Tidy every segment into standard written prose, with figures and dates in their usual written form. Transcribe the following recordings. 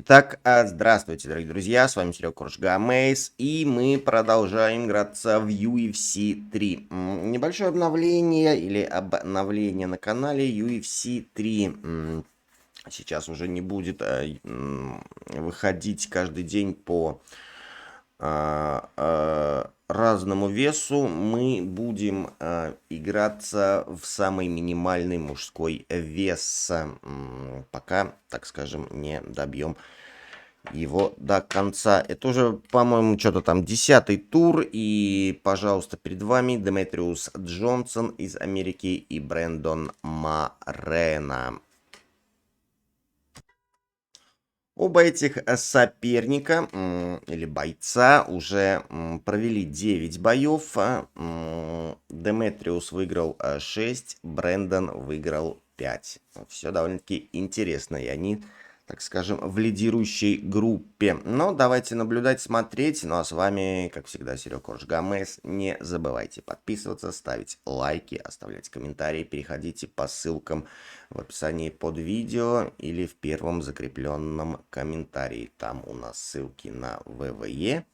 Итак, здравствуйте, дорогие друзья, с вами наилегчайший, и мы продолжаем играться в UFC 3. Небольшое обновление или обновление на канале UFC 3. Сейчас уже не будет выходить каждый день по разному весу. Мы будем играться в самый минимальный мужской вес, пока, так скажем, не добьем его до конца. Это уже, по-моему, что-то там 10-й тур. И, пожалуйста, перед вами Деметриус Джонсон из Америки и Брэндон Морено. Оба этих соперника или бойца уже провели 9 боев. Деметриус выиграл 6, Брэндон выиграл 5. Все довольно-таки интересно, и они, так скажем, в лидирующей группе. Но давайте наблюдать, смотреть. Ну а с вами, как всегда, наилегчайший. Не забывайте подписываться, ставить лайки, оставлять комментарии, переходите по ссылкам в описании под видео или в первом закрепленном комментарии. Там у нас ссылки на ВВЕ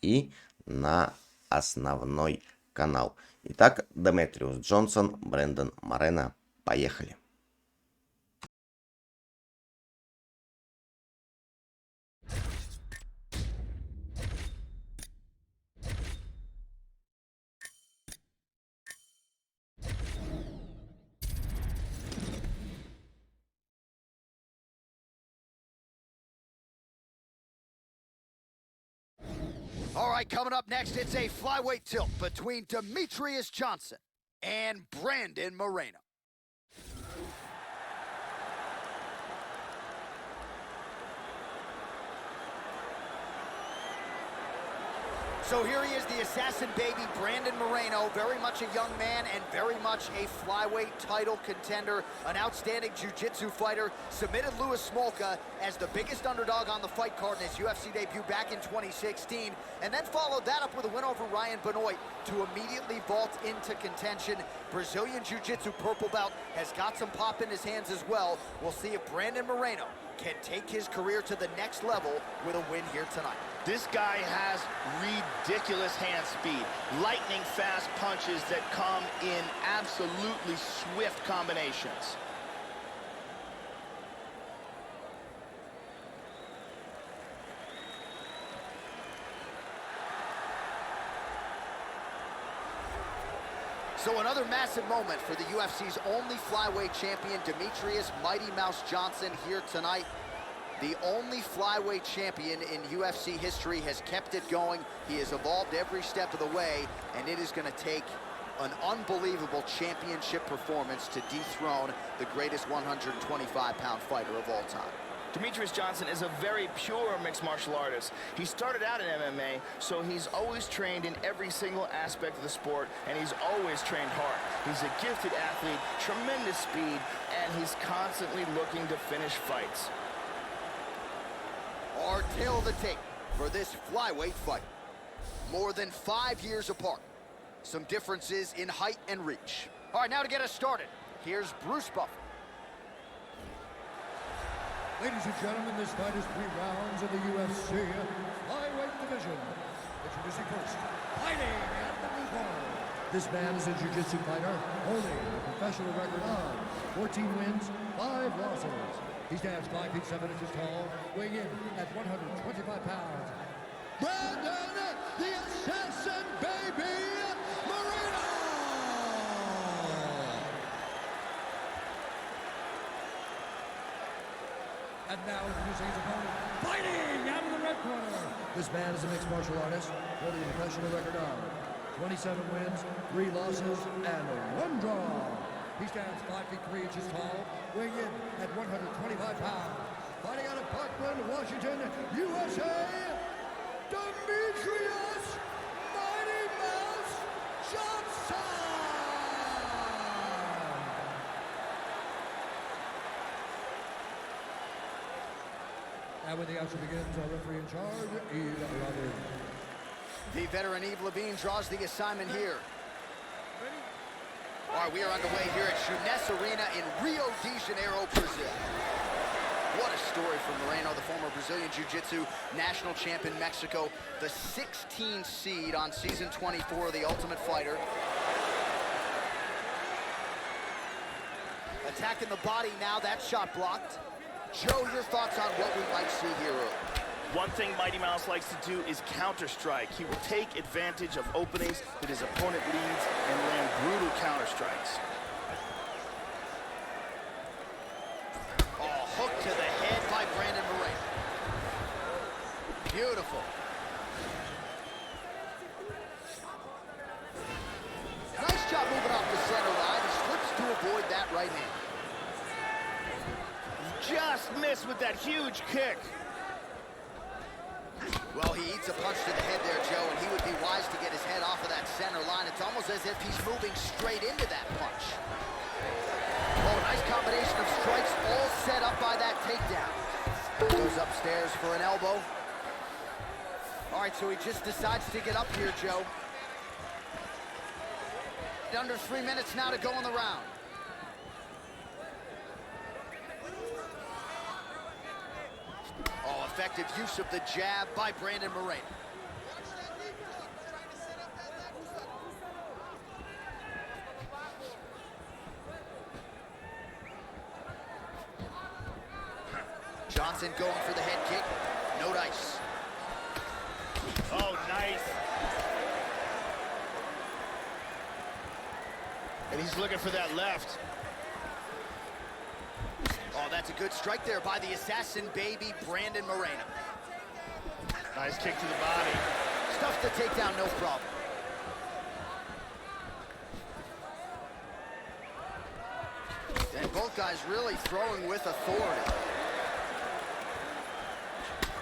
и на основной канал. Итак, Деметриус Джонсон, Брэндон Морено. Поехали. All right, coming up next, it's a flyweight tilt between Demetrius Johnson and Brandon Moreno. So here he is, the assassin baby, Brandon Moreno, very much a young man and very much a flyweight title contender, an outstanding jiu-jitsu fighter, submitted Louis Smolka as the biggest underdog on the fight card in his UFC debut back in 2016, and then followed that up with a win over Ryan Benoit to immediately vault into contention. Brazilian jiu-jitsu purple belt has got some pop in his hands as well. We'll see if Brandon Moreno can take his career to the next level with a win here tonight. This guy has ridiculous hand speed, lightning fast punches that come in absolutely swift combinations. So another massive moment for the UFC's only flyweight champion, Demetrius Mighty Mouse Johnson, here tonight. The only flyweight champion in UFC history has kept it going. He has evolved every step of the way, and it is going to take an unbelievable championship performance to dethrone the greatest 125-pound fighter of all time. Demetrius Johnson is a very pure mixed martial artist. He started out in MMA, so he's always trained in every single aspect of the sport, and he's always trained hard. He's a gifted athlete, tremendous speed, and he's constantly looking to finish fights. Our tale of the tape for this flyweight fight. More than 5 years apart. Some differences in height and reach. All right, now to get us started, here's Bruce Buffer. Ladies and gentlemen, this fight is 3 rounds of the UFC flyweight division. Introducing first, fighting at the blue corner. This man is a jiu-jitsu fighter, holding a professional record of 14 wins, 5 losses. He stands 5 feet 7 inches tall, weighing in at 125 pounds. Brandon, the assassin baby, Moreno! And now introducing his opponent, fighting out of the red corner. This man is a mixed martial artist, holding a professional record of 27 wins, 3 losses, and 1 draw. He stands 5 feet 3 inches tall, weighing in at 125 pounds. Fighting out of Parkland, Washington, USA, Demetrius Mighty Mouse Johnson! And when the action begins, our referee in charge, Yves Lavigne. The veteran Yves Lavigne draws the assignment here. All right, we are underway here at Jeunesse Arena in Rio de Janeiro, Brazil. What a story for Moreno, the former Brazilian Jiu-Jitsu national champ in Mexico, the 16 seed on season 24 of The Ultimate Fighter. Attacking the body now, that shot blocked. Joe, your thoughts on what we might see here early? One thing Mighty Mouse likes to do is counter-strike. He will take advantage of openings that his opponent leads and land brutal counter-strikes. Oh, hook to the head by Brandon Moreno. Beautiful. Nice job moving off the center line. He slips to avoid that right hand. Just missed with that huge kick. Well, he eats a punch to the head there, Joe, and he would be wise to get his head off of that center line. It's almost as if he's moving straight into that punch. Oh, nice combination of strikes, all set up by that takedown. Goes upstairs for an elbow. All right, so he just decides to get up here, Joe. Under 3 minutes now to go in the round. Oh, effective use of the jab by Brandon Moreno. Johnson going for the head kick. No dice. Oh, nice. And he's looking for that left. Oh, that's a good strike there by the assassin baby, Brandon Moreno. Nice kick to the body. Stuffs the takedown, no problem. And both guys really throwing with authority.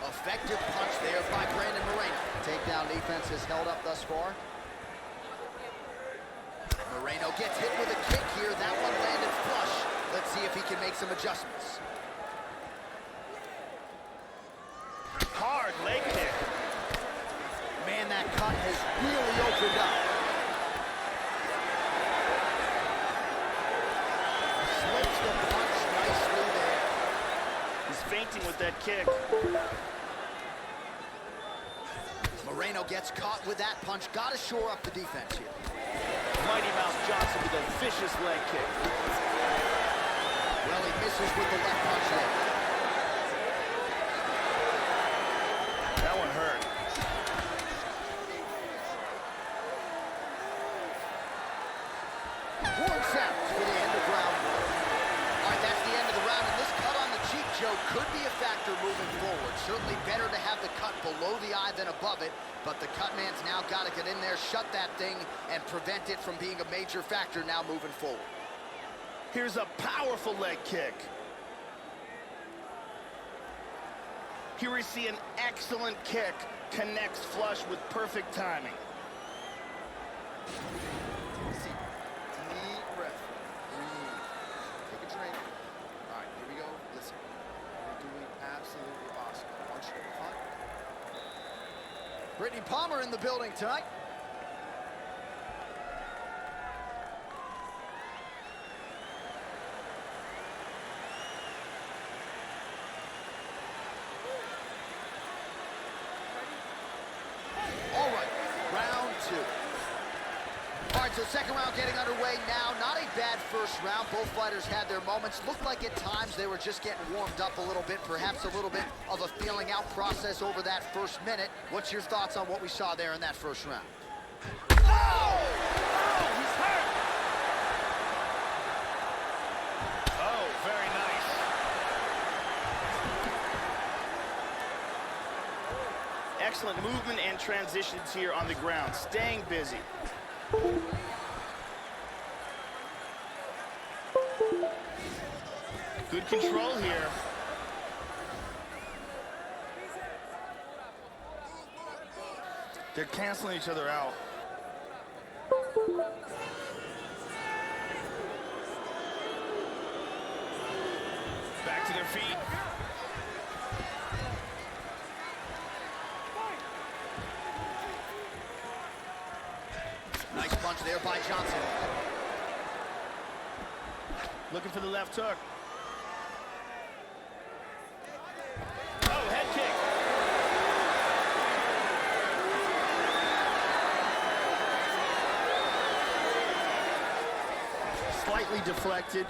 Effective punch there by Brandon Moreno. Takedown defense has held up thus far. Moreno gets hit with a kick here. That one landed flush. Let's see if he can make some adjustments. Hard leg kick. Man, that cut has really opened up. Slips the punch nicely there. He's feinting with that kick. Moreno gets caught with that punch. Got to shore up the defense here. Mighty Mouse Johnson with a vicious leg kick. Well, he misses with the left punch there. That one hurt. Horn sounds for the end of round one. All right, that's the end of the round, and this cut on the cheek, Joe, could be a factor moving forward. Certainly better to have the cut below the eye than above it, but the cut man's now got to get in there, shut that thing, and prevent it from being a major factor now moving forward. Here's a powerful leg kick. Here we see an excellent kick. Connects flush with perfect timing. Deep breath. Breathe. Take a drink. All right, here we go. Listen. You're doing absolutely awesome. I want you to cut. Brittany Palmer in the building tonight. All right, round two. All right, so second round getting underway now. Not a bad first round. Both fighters had their moments. Looked like at times they were just getting warmed up a little bit, perhaps a little bit of a feeling out process over that first minute. What's your thoughts on what we saw there in that first round? Oh! Oh, he's hurt! Oh, very nice. Excellent movement and transitions here on the ground. Staying busy. Good control here. They're canceling each other out. Back to their feet. Nice punch there by Johnson. Looking for the left hook. Neatly deflected.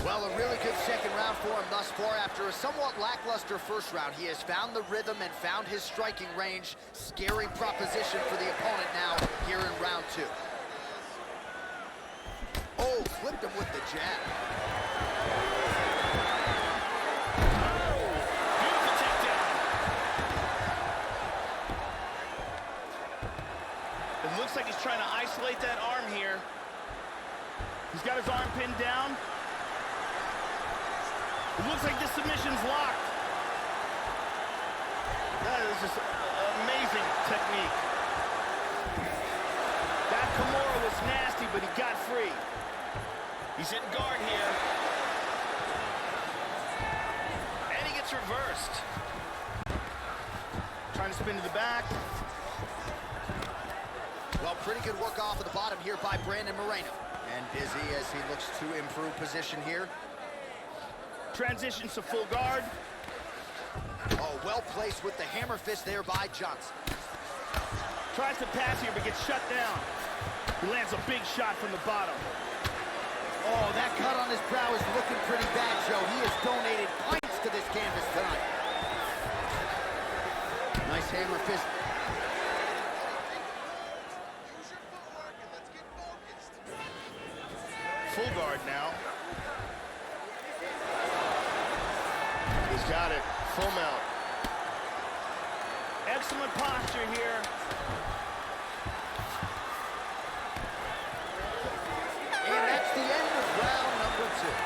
Well, a really good second round for him thus far. After a somewhat lackluster first round, he has found the rhythm and found his striking range. Scary proposition for the opponent now here in round two. Oh, flipped him with the jab. Beautiful takedown. It looks like he's trying to isolate that arm here. He's got his arm pinned down. It looks like the submission's locked. That is just amazing technique. That Kimura was nasty, but he got free. He's in guard here. And he gets reversed. Trying to spin to the back. Well, pretty good work off of the bottom here by Brandon Moreno. And busy as he looks to improve position here. Transitions to full guard. Oh, well placed with the hammer fist there by Johnson. Tries to pass here, but gets shut down. He lands a big shot from the bottom. Oh, that cut on his brow is looking pretty bad, Joe. He has donated pints to this canvas tonight. Nice hammer fist. Full guard now. He's got it. Full mount. Excellent posture here. And that's the end of round number two.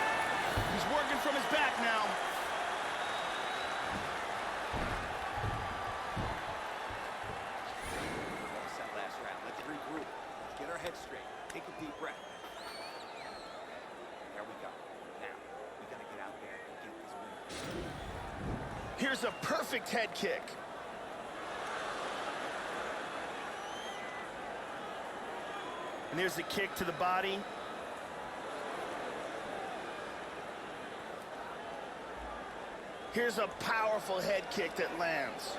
He's working from his back now. Lost that last round. Let's regroup. Let's get our heads straight. Take a deep breath. There we go. Now, we gotta get out there and get this win. Here's a perfect head kick. And there's the kick to the body. Here's a powerful head kick that lands.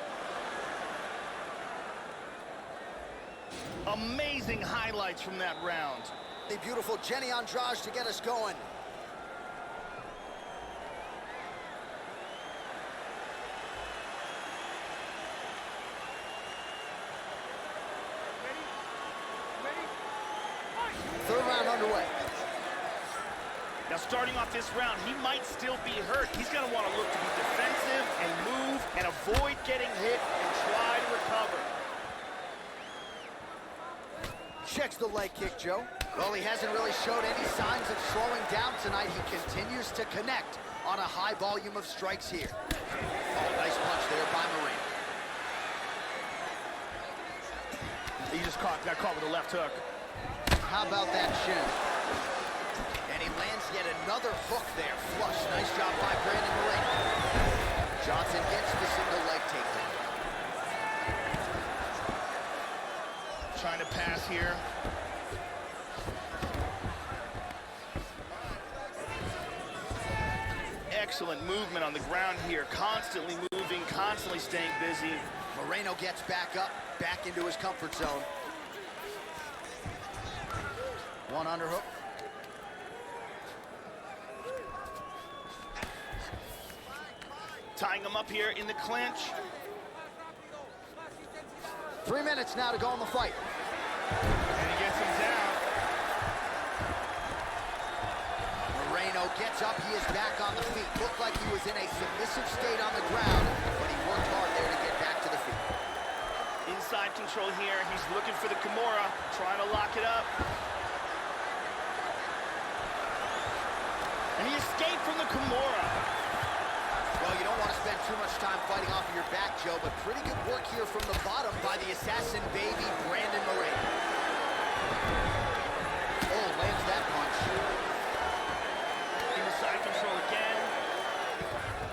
Amazing highlights from that round. The beautiful Jenny Andrade to get us going. Third round underway. Now starting off this round, he might still be hurt. He's gonna want to look to be defensive and move and avoid getting hit and try to recover. Checks the leg kick, Joe. Well, he hasn't really showed any signs of slowing down tonight. He continues to connect on a high volume of strikes here. Oh, nice punch there by Moreno. He just got caught with a left hook. How about that shin? And he lands yet another hook there. Flush. Nice job by Brandon Moreno. Johnson gets the single leg takedown. Trying to pass here. Excellent movement on the ground here. Constantly moving, constantly staying busy. Moreno gets back up, back into his comfort zone. One underhook. Tying him up here in the clinch. 3 minutes now to go in the fight. And he gets him down. Moreno gets up, he is back on the feet. Looked like he was in a submissive state on the ground, but he worked hard there to get back to the feet. Inside control here. He's looking for the Kimura, trying to lock it up. And he escaped from the Kimura. Well, you don't want to spend too much time fighting off of your back, Joe, but pretty good work here from the bottom by the assassin baby, Brandon Moreno. Oh, lands that punch. In the side control again.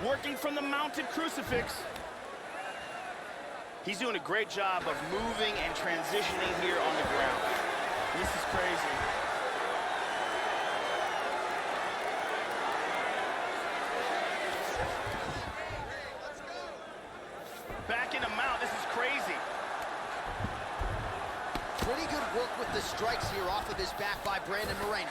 Working from the mounted crucifix. He's doing a great job of moving and transitioning here on the ground. This is crazy. Back in a mount, this is crazy. Pretty good work with the strikes here off of his back by Brandon Moreno.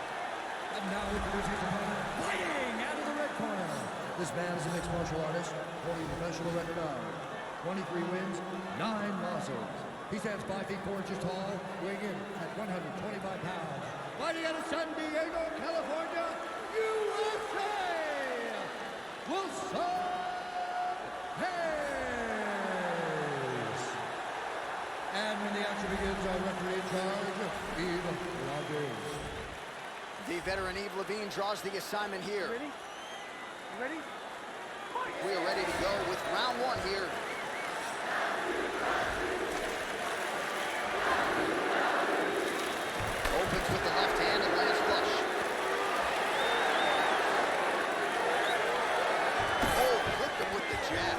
Introducing his opponent, fighting out of the red corner. This man is a mixed martial artist, holding a professional record of 23 wins, 9 losses. He stands 5 feet 4 inches tall, weighing in at 125 pounds. Fighting out of San Diego, California, USA, Wilson Hayes. And when the action begins, our referee in charge, Yves Lavigne. The veteran Yves Lavigne draws the assignment here. Ready? You ready? We are ready to go with round 1 here. Opens with the left hand and lands flush. Oh, clipped him with the jab.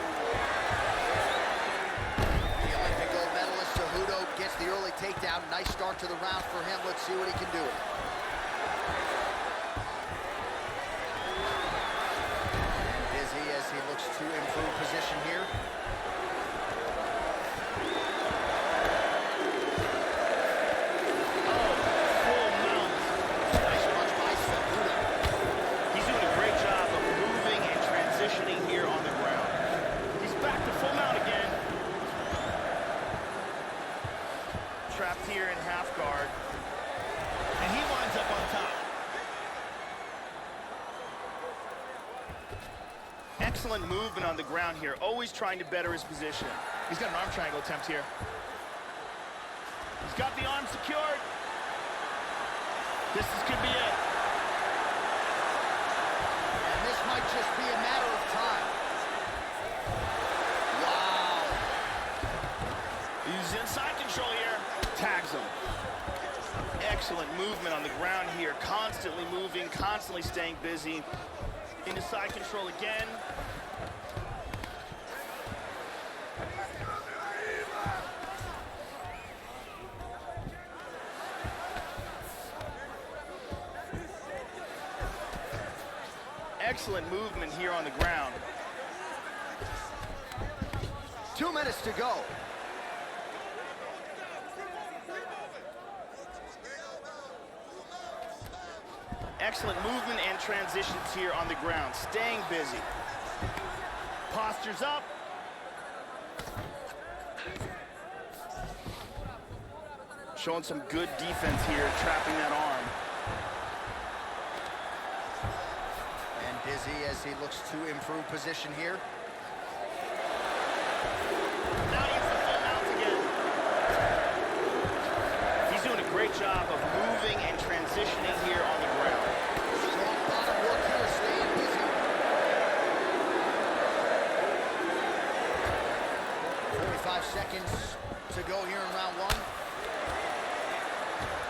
The Olympic gold medalist Cejudo gets the early takedown. Nice start to the round for him. Let's see what he can do. And busy as he looks to improve position here. Trapped here in half guard, and he winds up on top. Excellent movement on the ground here, always trying to better his position. He's got an arm triangle attempt here. He's got the arm secured. This could be it. And this might just be a matter of time. Wow. He's inside control here. Tags him. Excellent movement on the ground here. Constantly moving, constantly staying busy. Into side control again. Excellent movement here on the ground. 2 minutes to go. Excellent movement and transitions here on the ground. Staying busy. Postures up. Showing some good defense here, trapping that arm. And busy as he looks to improve position here. Now he gets the full mount again. He's doing a great job of moving and transitioning here on the ground. Strong bottom work here, staying busy. 45 seconds to go here in round 1.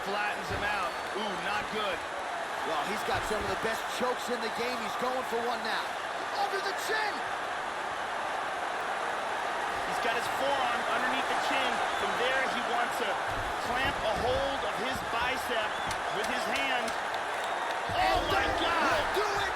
Flattens him out. Ooh, not good. Well, he's got some of the best chokes in the game. He's going for one now. Under the chin. He's got his forearm underneath the chin. From there, he wants to clamp a hold of his bicep with his hand. Oh my God! Do it!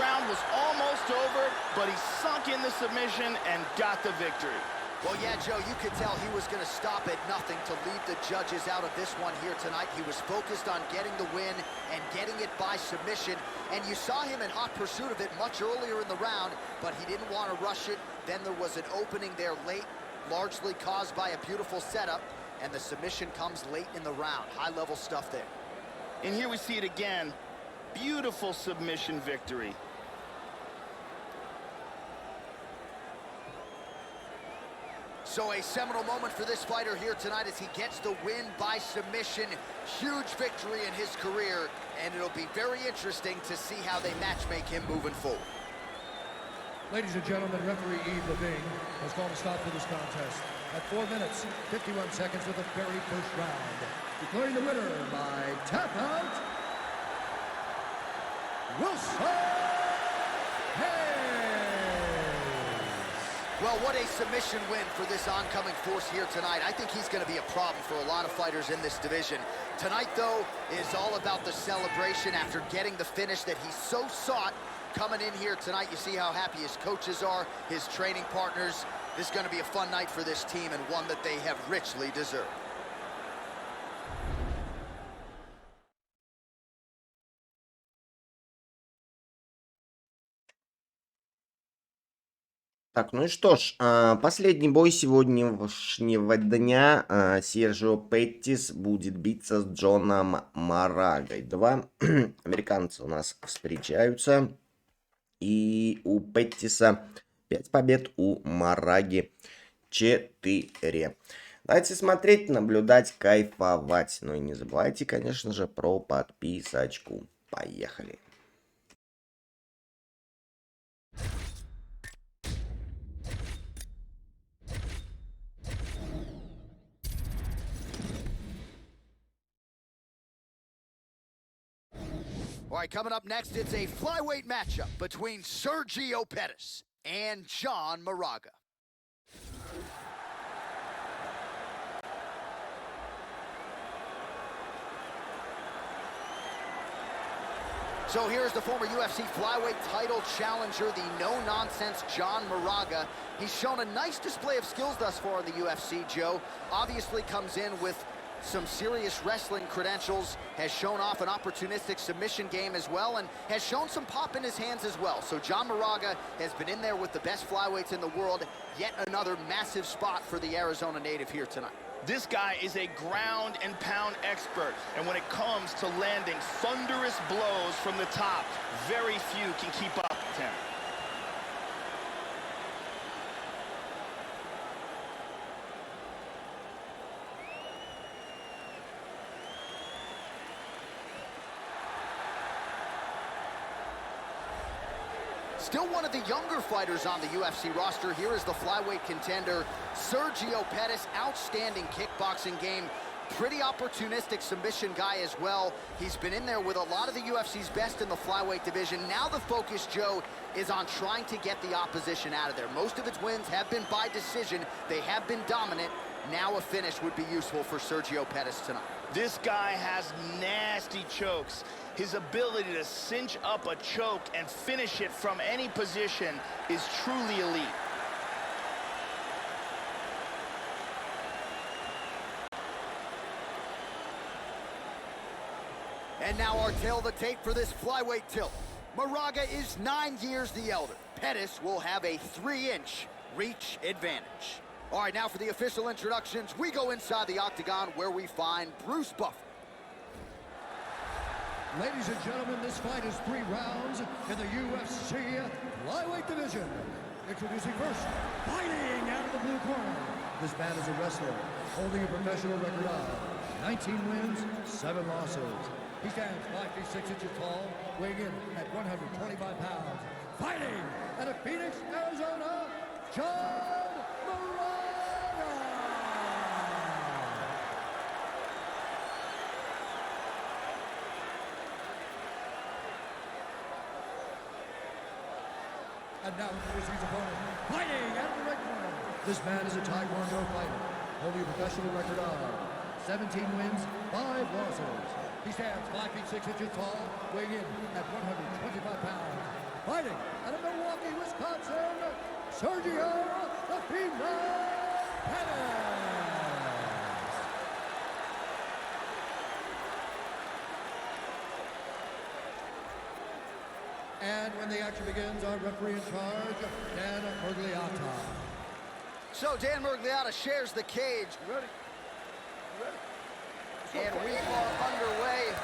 Round was almost over, but he sunk in the submission and got the victory. Well, yeah, Joe, you could tell he was going to stop at nothing to leave the judges out of this one here tonight. He was focused on getting the win and getting it by submission. And you saw him in hot pursuit of it much earlier in the round, but he didn't want to rush it. Then there was an opening there late, largely caused by a beautiful setup. And the submission comes late in the round. High-level stuff there. And here we see it again. Beautiful submission victory. So a seminal moment for this fighter here tonight as he gets the win by submission. Huge victory in his career, and it'll be very interesting to see how they matchmake him moving forward. Ladies and gentlemen, referee Yves Lavigne has called a stop to this contest at 4 minutes, 51 seconds of the very first round. Declaring the winner by tap out, Wilson Hayes. Well, what a submission win for this oncoming force here tonight. I think he's going to be a problem for a lot of fighters in this division. Tonight, though, is all about the celebration after getting the finish that he so sought. Coming in here tonight, you see how happy his coaches are, his training partners. This is going to be a fun night for this team and one that they have richly deserved. Так, ну и что ж, последний бой сегодняшнего дня. Сержио Петтис будет биться с Джоном Марагой. Два американца у нас встречаются. И у Петтиса 5 побед, у Мараги 4. Давайте смотреть, наблюдать, кайфовать. Ну и не забывайте, конечно же, про подписочку. Поехали. All right, coming up next, it's a flyweight matchup between Sergio Pettis and John Moraga. So here's the former UFC flyweight title challenger, the no-nonsense John Moraga. He's shown a nice display of skills thus far in the UFC, Joe. Obviously comes in with some serious wrestling credentials, has shown off an opportunistic submission game as well, and has shown some pop in his hands as well. So John Moraga has been in there with the best flyweights in the world. Yet another massive spot for the Arizona native here tonight. This guy is a ground and pound expert, and when it comes to landing thunderous blows from the top, very few can keep up with him. Still one of the younger fighters on the UFC roster. Here is the flyweight contender, Sergio Pettis. Outstanding kickboxing game. Pretty opportunistic submission guy as well. He's been in there with a lot of the UFC's best in the flyweight division. Now the focus, Joe, is on trying to get the opposition out of there. Most of its wins have been by decision. They have been dominant. Now a finish would be useful for Sergio Pettis tonight. This guy has nasty chokes. His ability to cinch up a choke and finish it from any position is truly elite. And now our tail of the tape for this flyweight tilt. Moraga is 9 years the elder. Pettis will have a 3-inch reach advantage. All right, now for the official introductions, we go inside the octagon where we find Bruce Buffer. Ladies and gentlemen, this fight is 3 rounds in the UFC flyweight division. Introducing first, fighting out of the blue corner. This man is a wrestler holding a professional record of 19 wins, 7 losses. He stands 5 feet 6 inches tall, weighing in at 125 pounds. Fighting out of Phoenix, Arizona, John Moraga. And now introducing his opponent, fighting out of the red corner. This man is a Taekwondo fighter, holding a professional record of 17 wins, 5 losses. He stands 5 feet 6 inches tall, weighing in at 125 pounds. Fighting out of Milwaukee, Wisconsin, Sergio the Phenom Pettis. And when the action begins, our referee in charge, Dan Murgliata. So Dan Murgliata shares the cage. Ready? Ready? And we are underway.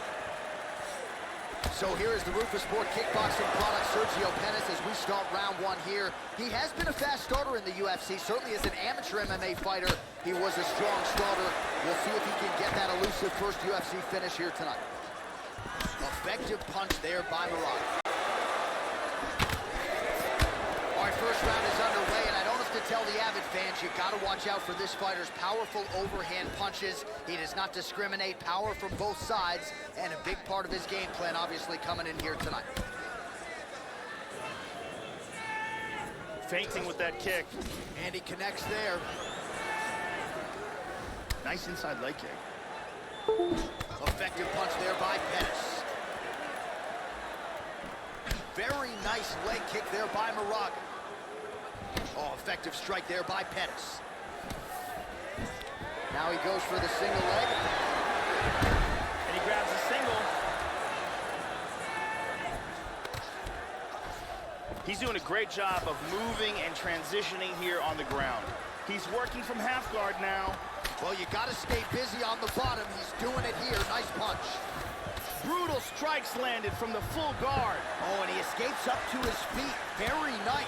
So here is the Rufus Sport kickboxing product, Sergio Pettis, as we start round 1 here. He has been a fast starter in the UFC, certainly as an amateur MMA fighter. He was a strong starter. We'll see if he can get that elusive first UFC finish here tonight. Effective punch there by Moraga. All right, first round is underway, and I don't have to tell the avid fans, you got to watch out for this fighter's powerful overhand punches. He does not discriminate, power from both sides, and a big part of his game plan obviously coming in here tonight. Feinting with that kick. And he connects there. Nice inside leg kick. Effective punch there by Pettis. Very nice leg kick there by Moraga. Oh, effective strike there by Pettis. Now he goes for the single leg. And he grabs a single. He's doing a great job of moving and transitioning here on the ground. He's working from half guard now. Well, you got to stay busy on the bottom. He's doing it here. Nice punch. Brutal strikes landed from the full guard. Oh, and he escapes up to his feet. Very nice.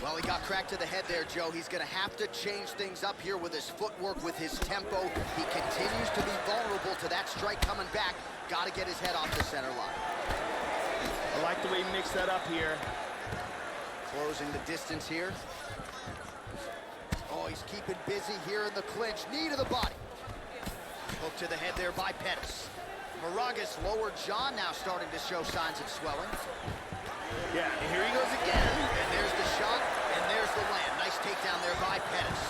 Well, he got cracked to the head there, Joe. He's going to have to change things up here with his footwork, with his tempo. He continues to be vulnerable to that strike coming back. Got to get his head off the center line. I like the way he mixed that up here. Closing the distance here. Oh, he's keeping busy here in the clinch. Knee to the body. Hook to the head there by Pettis. Moraga's lower jaw now starting to show signs of swelling. Yeah, and here he goes again. And there's the shot, and there's the land. Nice takedown there by Pettis.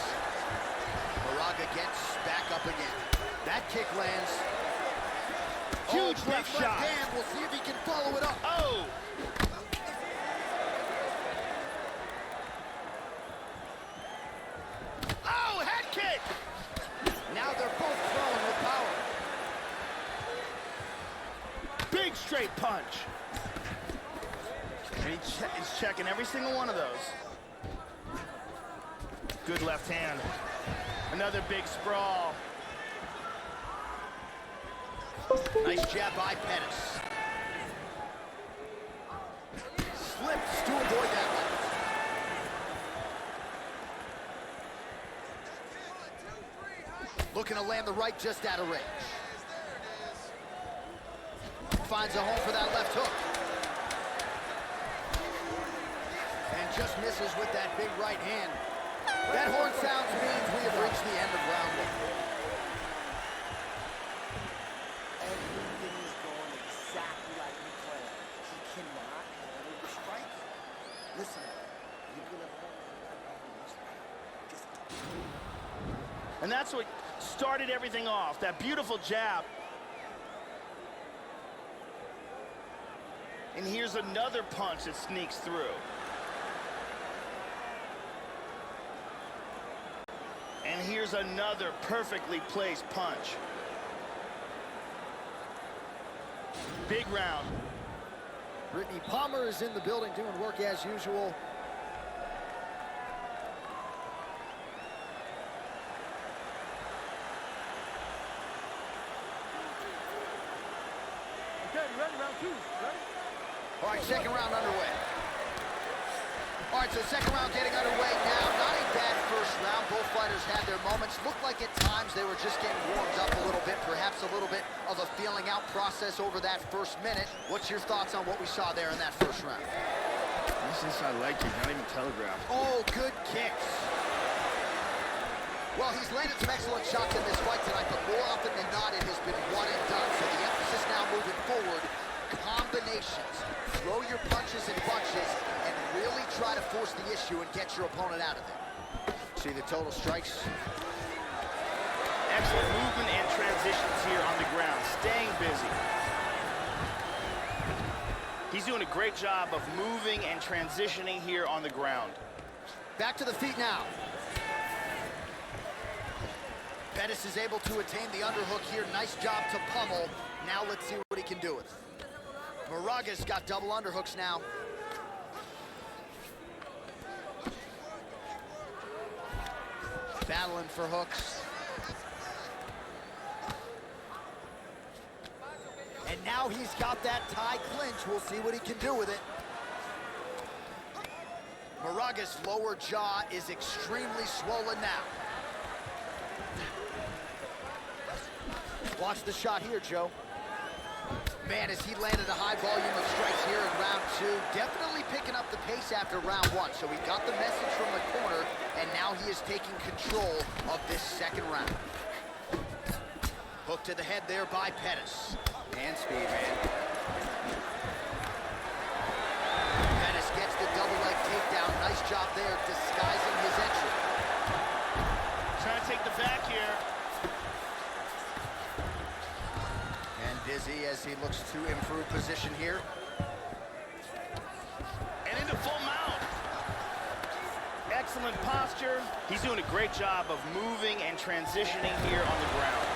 Moraga gets back up again. That kick lands. Huge big left shot. hand. We'll see if he can follow it up. Oh! Oh, head kick! Now they're both throwing with power. Big straight punch. And he's checking every single one of those. Good left hand. Another big sprawl. Nice jab by Pettis. Slips to avoid that one. Looking to land the right just out of range. Finds a home for that left hook. And just misses with that big right hand. That horn sounds means we have reached the end of round one. Everything is going exactly like we planned. He cannot handle the strike. Listen, you're gonna just. And that's what started everything off, that beautiful jab. And here's another punch that sneaks through. And here's another perfectly placed punch. Big round. Brittany Palmer is in the building doing work as usual. Okay, you ready? Round two, ready? All right, second round underway. All right, so second round getting underway now. Not a bad first round. Both fighters had their moments. Looked like at times they were just getting warmed up a little bit, perhaps a little bit of a feeling out process over that first minute. What's your thoughts on what we saw there in that first round? This inside leg kick, not even telegraphed. Oh, good kicks. Well, he's landed some excellent shots in this fight tonight, but more often than not, it has been one and done. So the emphasis now moving forward, combinations. Throw your punches in bunches and really try to force the issue and get your opponent out of it. See the total strikes? Excellent movement and transitions here on the ground, staying busy. He's doing a great job of moving and transitioning here on the ground. Back to the feet now. Pettis is able to attain the underhook here. Nice job to pummel. Now let's see what he can do with it. Moraga's got double underhooks now. Battling for hooks. And now he's got that tie clinch. We'll see what he can do with it. Moraga's lower jaw is extremely swollen now. Watch the shot here, Joe. Man, as he landed a high volume of strikes here in round two, definitely picking up the pace after round one. So he got the message from the corner, and now he is taking control of this second round. Hook to the head there by Pettis. And speed, man. Pettis gets the double leg takedown. Nice job there, disguising his entry. Trying to take the back here. Busy as he looks to improve position here. And into full mount. Excellent posture. He's doing a great job of moving and transitioning here on the ground.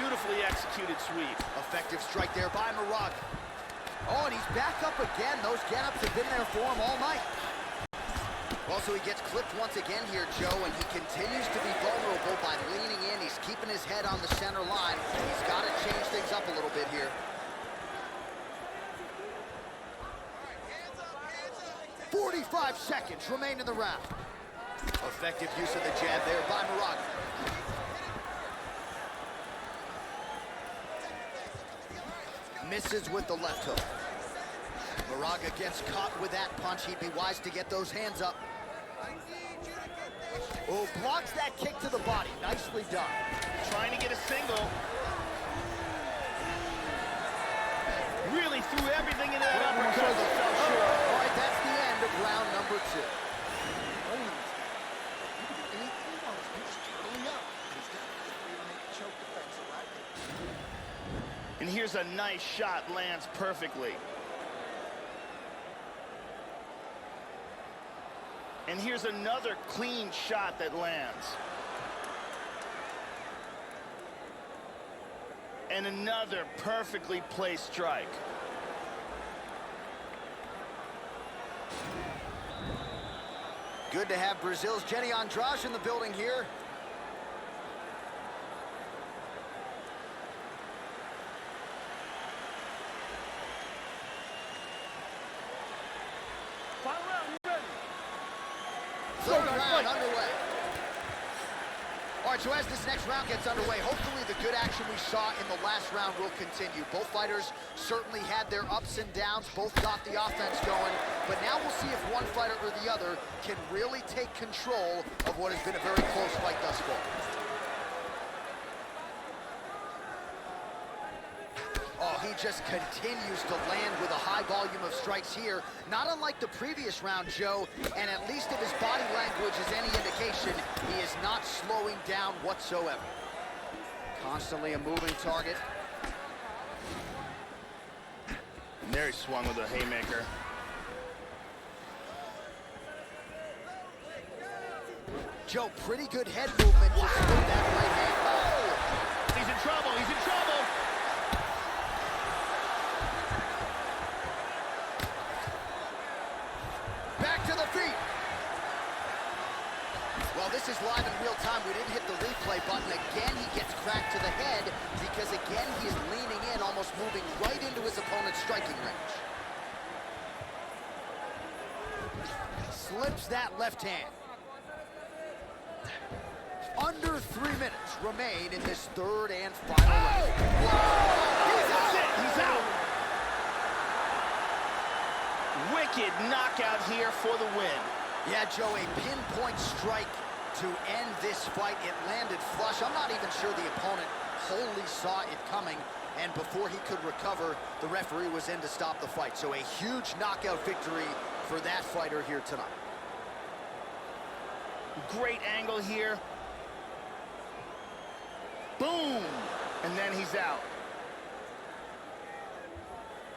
beautifully executed sweep. Effective strike there by Moraga. Oh, and he's back up again. Those get-ups have been there for him all night. Also, he gets clipped once again here, Joe, and he continues to be vulnerable by leaning in. He's keeping his head on the center line. He's got to change things up a little bit here. 45 seconds remain in the round. Effective use of the jab there by Moraga. Misses with the left hook. Moraga gets caught with that punch. He'd be wise to get those hands up. Oh, blocks that kick to the body. Nicely done. Trying to get a single. Really threw everything into that uppercut. All right, that's the end of round number 2. And here's a nice shot, lands perfectly. And here's another clean shot that lands. And another perfectly placed strike. Good to have Brazil's Jenny Andrade in the building here. Final round, you ready? Third round underway. All right, so as this next round gets underway, hopefully the good action we saw in the last round will continue. Both fighters certainly had their ups and downs, both got the offense going, but now we'll see if one fighter or the other can really take control of what has been a very close fight thus far. Oh, he just continues to land with a high volume of strikes here, not unlike the previous round, Joe, and at least if his body language is any indication, he is not slowing down whatsoever. Constantly a moving target. And there he swung with a haymaker. Joe, pretty good head movement to split that right hand. Oh! He's in trouble, he's in trouble! Back to the feet. Well, this is live in real time. We didn't hit the replay button. Again, he gets cracked to the head because, again, he is leaning in, almost moving right into his opponent's striking range. Slips that left hand. Under 3 minutes remain in this third and final round. That's it, he's out! Wicked knockout here for the win. Yeah, Joe, a pinpoint strike to end this fight. It landed flush. I'm not even sure the opponent wholly saw it coming, and before he could recover, the referee was in to stop the fight. So a huge knockout victory for that fighter here tonight. Great angle here. Boom! And then he's out.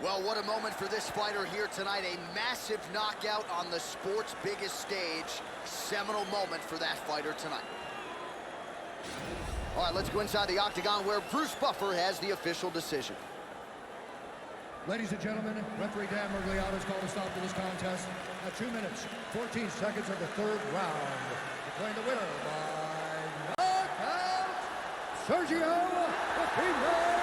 Well, what a moment for this fighter here tonight. A massive knockout on the sport's biggest stage. Seminal moment for that fighter tonight. All right, let's go inside the octagon where Bruce Buffer has the official decision. Ladies and gentlemen, referee Dan Mergliata has called a stop to this contest at 2 minutes, 14 seconds of the third round. Declaring the winner by knockout, Sergio Pino.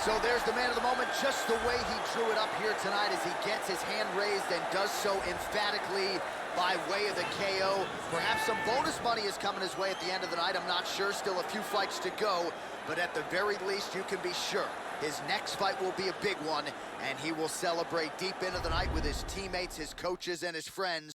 So there's the man of the moment, just the way he drew it up here tonight as he gets his hand raised and does so emphatically by way of the KO. Perhaps some bonus money is coming his way at the end of the night. I'm not sure. Still a few fights to go. But at the very least, you can be sure his next fight will be a big one, and he will celebrate deep into the night with his teammates, his coaches, and his friends.